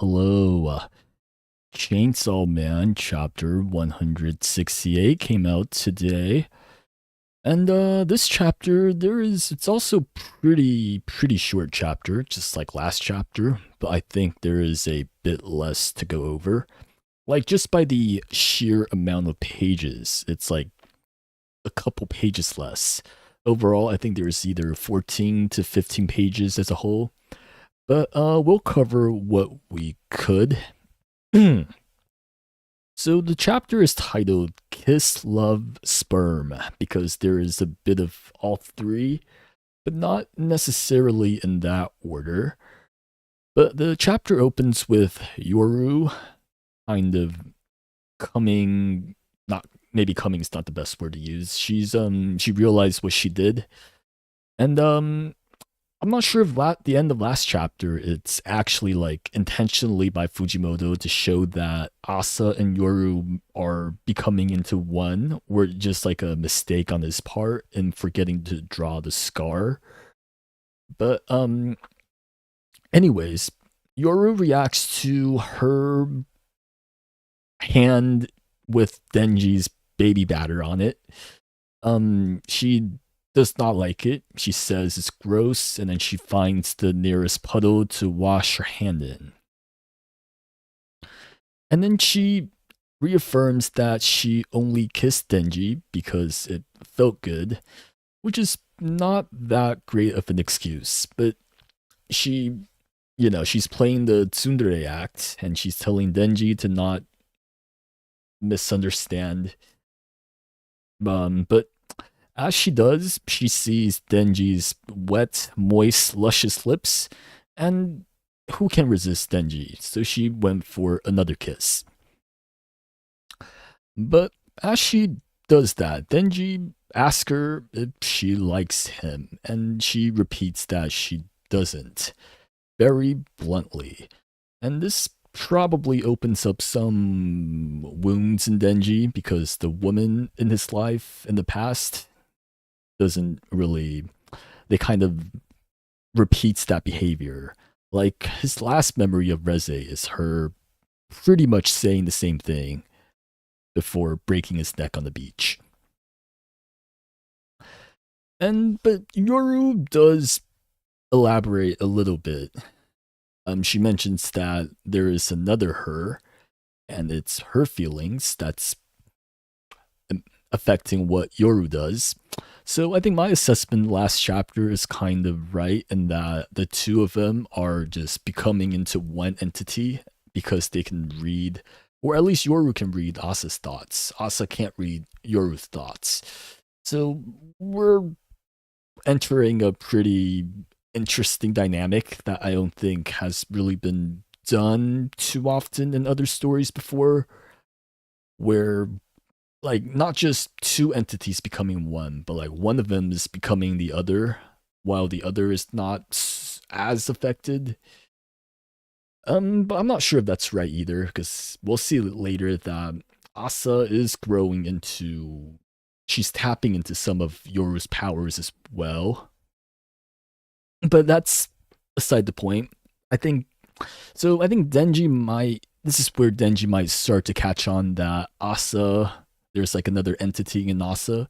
Hello. Chainsaw Man chapter 168 came out today. And this chapter it's also pretty short chapter, just like last chapter, but I think there is a bit less to go over. Like just by the sheer amount of pages, it's like a couple pages less. Overall, I think there's either 14 to 15 pages as a whole. But we'll cover what we could. So the chapter is titled Kiss, Love, Sperm because there is a bit of all three, but not necessarily in that order. But the chapter opens with Yoru kind of coming, not maybe coming is not the best word to use. She realized what she did. And I'm not sure if at the end of last chapter it's actually like intentionally by Fujimoto to show that Asa and Yoru are becoming into one, or just like a mistake on his part in forgetting to draw the scar. But anyways, Yoru reacts to her hand with Denji's baby batter on it. She does not like it. She says it's gross, and then she finds the nearest puddle to wash her hand in. And then she reaffirms that she only kissed Denji because it felt good, which is not that great of an excuse. But she, she's playing the tsundere act, and she's telling Denji to not misunderstand. But as she does, she sees Denji's wet, moist, luscious lips, and who can resist Denji? So she went for another kiss. But as she does that, Denji asks her if she likes him, and she repeats that she doesn't, very bluntly. And this probably opens up some wounds in Denji because the woman in his life in the past doesn't really, they kind of repeats that behavior. Like his last memory of Reze is her pretty much saying the same thing before breaking his neck on the beach. But Yoru does elaborate a little bit. She mentions that there is another her, and it's her feelings that's affecting what Yoru does. So I think my assessment last chapter is kind of right in that the two of them are just becoming into one entity because they can read, or at least Yoru can read Asa's thoughts. Asa can't read Yoru's thoughts. So we're entering a pretty interesting dynamic that I don't think has really been done too often in other stories before, where like not just two entities becoming one, but like one of them is becoming the other while the other is not as affected. But I'm not sure if that's right either, because we'll see later that Asa is growing into, she's tapping into some of Yoru's powers as well. But that's aside the point. I think so. I think Denji might. This is where Denji might start to catch on that Asa, there's like another entity in Asa,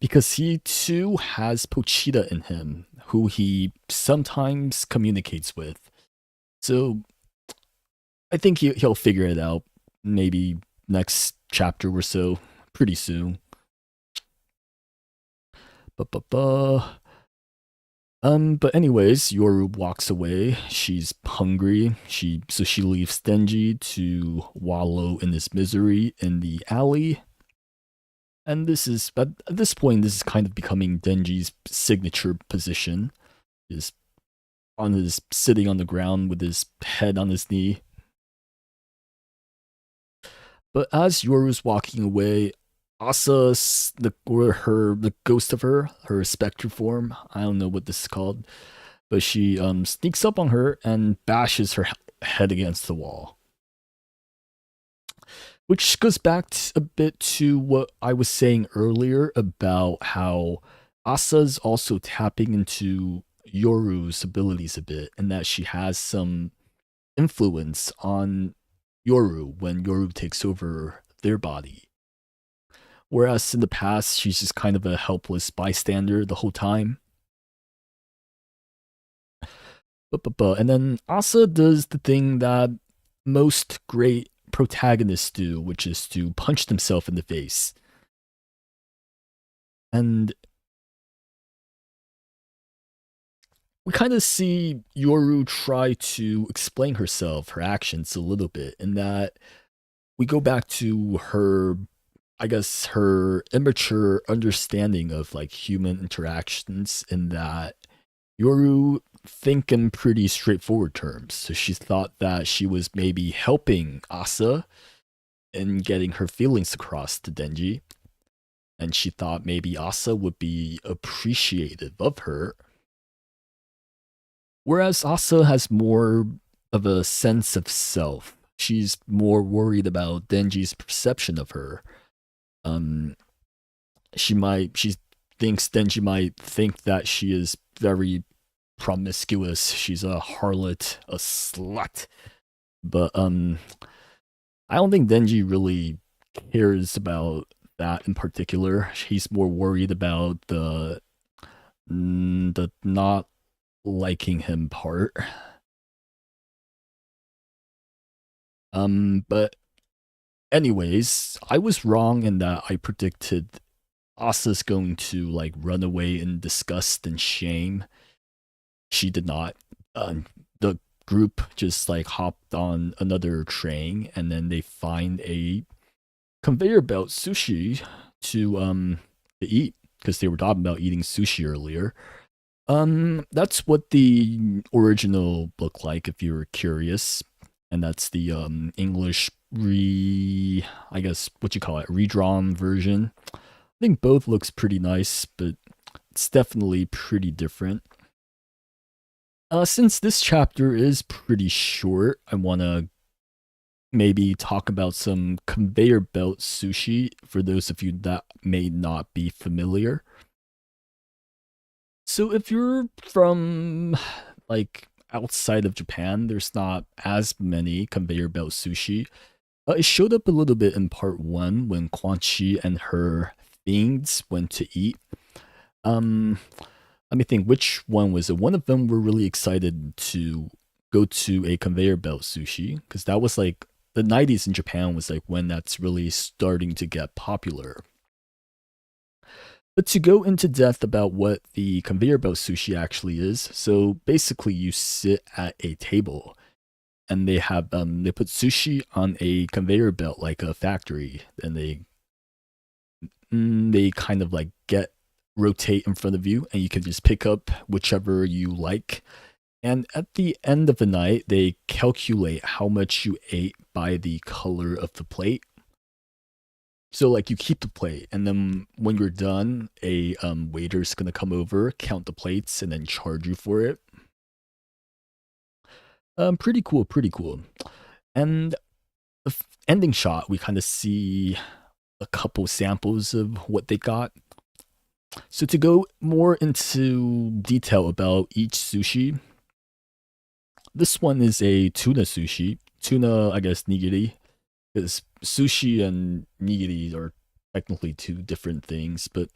because he too has Pochita in him, who he sometimes communicates with. So I think he'll figure it out maybe next chapter or so, pretty soon. Ba. But anyways, Yoru walks away. She's hungry. She leaves Denji to wallow in his misery in the alley. And this is at this point, this is kind of becoming Denji's signature position. Is on his sitting on the ground with his head on his knee. But as Yoru's walking away, Asa's the ghost of her specter form. I don't know what this is called, but she sneaks up on her and bashes her head against the wall. Which goes back a bit to what I was saying earlier about how Asa's also tapping into Yoru's abilities a bit, and that she has some influence on Yoru when Yoru takes over their body. Whereas in the past, she's just kind of a helpless bystander the whole time. And then Asa does the thing that most great protagonists do, which is to punch themselves in the face. And we kind of see Yoru try to explain herself, her actions a little bit, in that we go back to her, I guess, her immature understanding of like human interactions, in that Yoru think in pretty straightforward terms. So she thought that she was maybe helping Asa in getting her feelings across to Denji. And she thought maybe Asa would be appreciative of her. Whereas Asa has more of a sense of self. She's more worried about Denji's perception of her. Um, she thinks Denji might think that she is very promiscuous. She's a harlot, a slut. But I don't think Denji really cares about that in particular. He's more worried about the not liking him part. But anyways, I was wrong in that I predicted Asa's going to like run away in disgust and shame. She did not. The group just like hopped on another train, and then they find a conveyor belt sushi to eat, because they were talking about eating sushi earlier. That's what the original looked like, if you were curious, and that's the English I guess what you call it, redrawn version. I think both looks pretty nice, but it's definitely pretty different. Since this chapter is pretty short, I want to maybe talk about some conveyor belt sushi for those of you that may not be familiar. So, if you're from like outside of Japan, there's not as many conveyor belt sushi. It showed up a little bit in part one when Quan Chi and her fiends went to eat. Um, Let me think, which one was it? One of them were really excited to go to a conveyor belt sushi, because that was like the 90s in Japan was like when that's really starting to get popular. But to go into depth about what the conveyor belt sushi actually is, so basically you sit at a table and they put sushi on a conveyor belt like a factory, and they kind of like get rotate in front of you, and you can just pick up whichever you like. And at the end of the night, they calculate how much you ate by the color of the plate. So like you keep the plate, and then when you're done, a waiter's gonna come over, count the plates, and then charge you for it. Pretty cool, pretty cool. And the ending shot, we kind of see a couple samples of what they got. So to go more into detail about each sushi, this one is a tuna sushi. Tuna, I guess, nigiri, because sushi and nigiri are technically two different things. But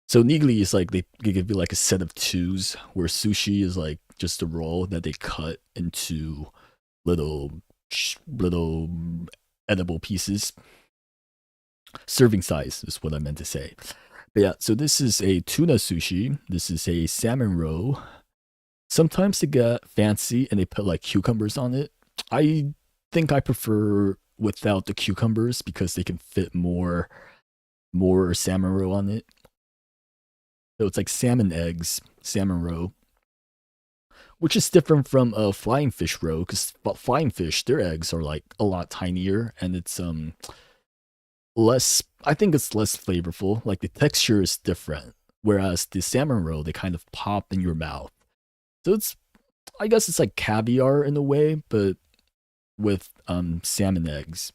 so nigiri is like they give you like a set of twos, where sushi is like just a roll that they cut into little little edible pieces. Serving size is what I meant to say. But yeah, so this is a tuna sushi. This is a salmon roll. Sometimes they get fancy and they put like cucumbers on it. I think I prefer without the cucumbers, because they can fit more salmon roe on it. So it's like salmon eggs, salmon roe, which is different from a flying fish roe, because flying fish, their eggs are like a lot tinier, and it's less, I think it's less flavorful. Like the texture is different. Whereas the salmon roe, they kind of pop in your mouth. So it's, I guess it's like caviar in a way, but with salmon eggs.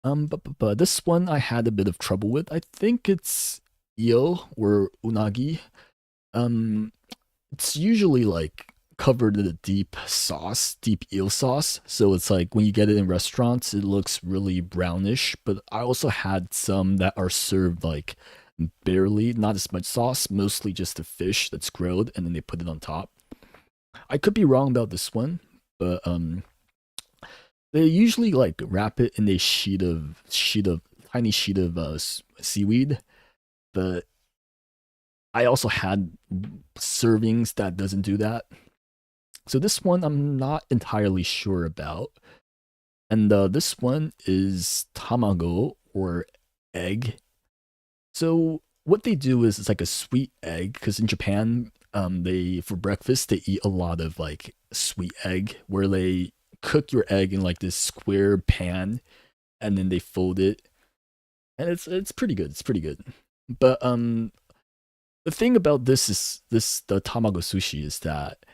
But this one I had a bit of trouble with. I think it's eel or unagi. Um, it's usually like covered in a deep sauce, deep eel sauce. So it's like when you get it in restaurants, it looks really brownish. But I also had some that are served like barely, not as much sauce, mostly just the fish that's grilled, and then they put it on top. I could be wrong about this one, but they usually like wrap it in a sheet of tiny sheet of seaweed. But I also had servings that doesn't do that. So this one I'm not entirely sure about. And this one is tamago or egg. So what they do is it's like a sweet egg because in Japan, they for breakfast they eat a lot of like sweet egg where they cook your egg in like this square pan and then they fold it and it's pretty good. It's pretty good. But the thing about this is this the tamago sushi is that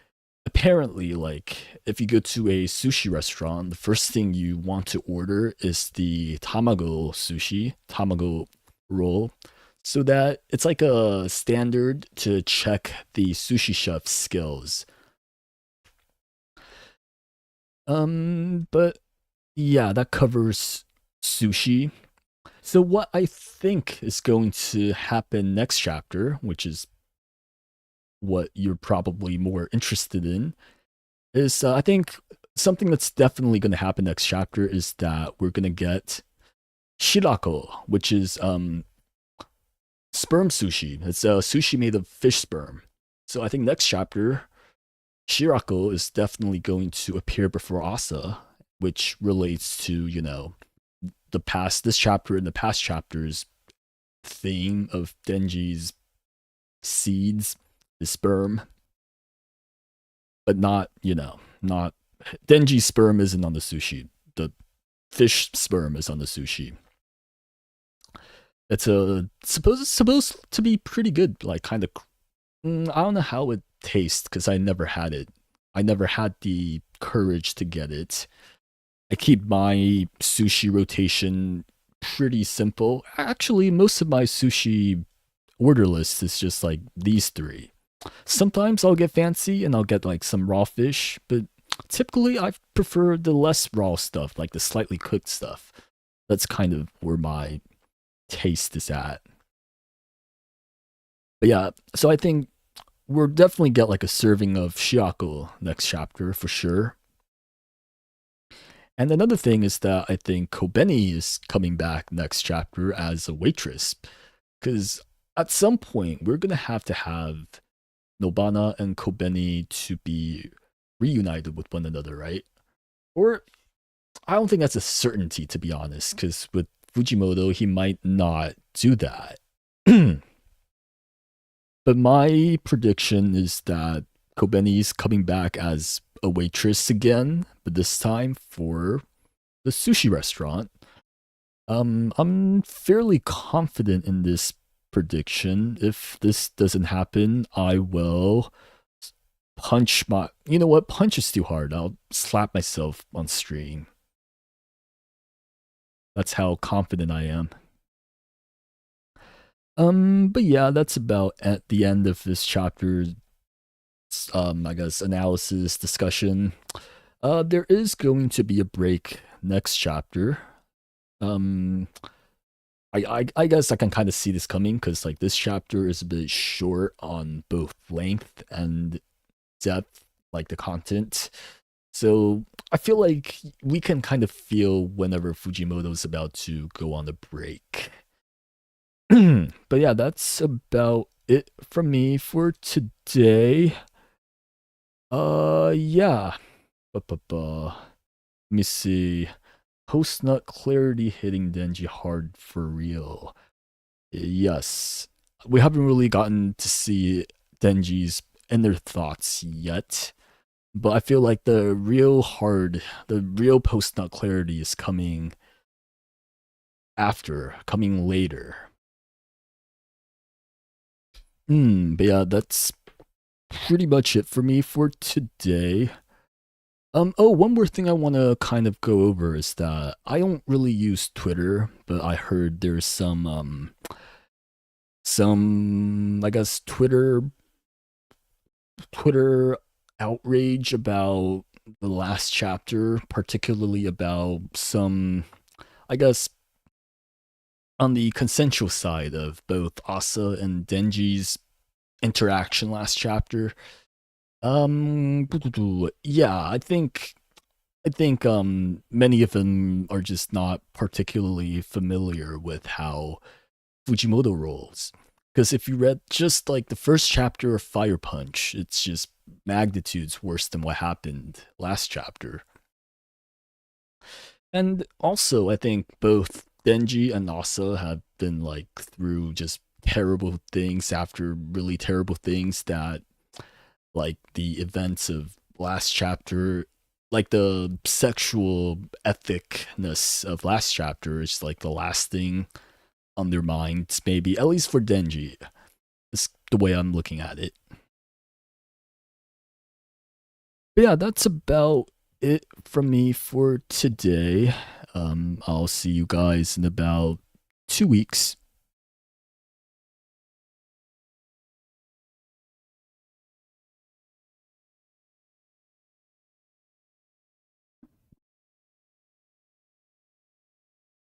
apparently like if you go to a sushi restaurant the first thing you want to order is the tamago roll so that it's like a standard to check the sushi chef's skills. But yeah, that covers sushi. So what I think is going to happen next chapter, which is what you're probably more interested in, is I think something that's definitely going to happen next chapter is that we're going to get shirako, which is sperm sushi. It's a sushi made of fish sperm. So I think next chapter, shirako is definitely going to appear before Asa, which relates to, the past, this chapter and the past chapters theme of Denji's seeds, the sperm, but not, not Denji's sperm isn't on the sushi. The fish sperm is on the sushi. It's supposed to be pretty good, like kind of. I don't know how it tastes because I never had it. I never had the courage to get it. I keep my sushi rotation pretty simple. Actually, most of my sushi order list is just like these three. Sometimes I'll get fancy and I'll get like some raw fish, but typically I prefer the less raw stuff, like the slightly cooked stuff. That's kind of where my taste is at. But yeah, so I think we'll definitely get like a serving of shiako next chapter for sure. And another thing is that I think Kobeni is coming back next chapter as a waitress. Because at some point, we're going to have Nobana and Kobeni to be reunited with one another, right? Or I don't think that's a certainty, to be honest, because with Fujimoto, he might not do that. But my prediction is that Kobeni's coming back as a waitress again, but this time for the sushi restaurant. I'm fairly confident in this prediction. If this doesn't happen, I will punch my. You know what? Punch is too hard. I'll slap myself on stream. That's how confident I am. But yeah, that's about at the end of this chapter. I guess analysis discussion. There is going to be a break next chapter. Um, I guess I can kind of see this coming because like this chapter is a bit short on both length and depth, like the content. So I feel like we can kind of feel whenever Fujimoto's about to go on a break. But yeah, that's about it from me for today. Yeah. Let me see. Post nut clarity hitting Denji hard for real. Yes. We haven't really gotten to see Denji's inner thoughts yet. But I feel like the real post nut clarity is coming later. But yeah, that's pretty much it for me for today. Oh, one more thing I want to kind of go over is that I don't really use Twitter, but I heard there's some I guess Twitter Twitter outrage about the last chapter, particularly about some, I guess, on the consensual side of both Asa and Denji's interaction last chapter. Yeah, I think many of them are just not particularly familiar with how Fujimoto rolls. Because if you read just like the first chapter of Fire Punch, it's just magnitudes worse than what happened last chapter. And also, I think both Denji and Asa have been like through just terrible things after really terrible things that like the events of last chapter, like the sexual ethicness of last chapter is like the last thing on their minds, maybe, at least for Denji. Is the way I'm looking at it. But yeah, that's about it from me for today. I'll see you guys in about 2 weeks.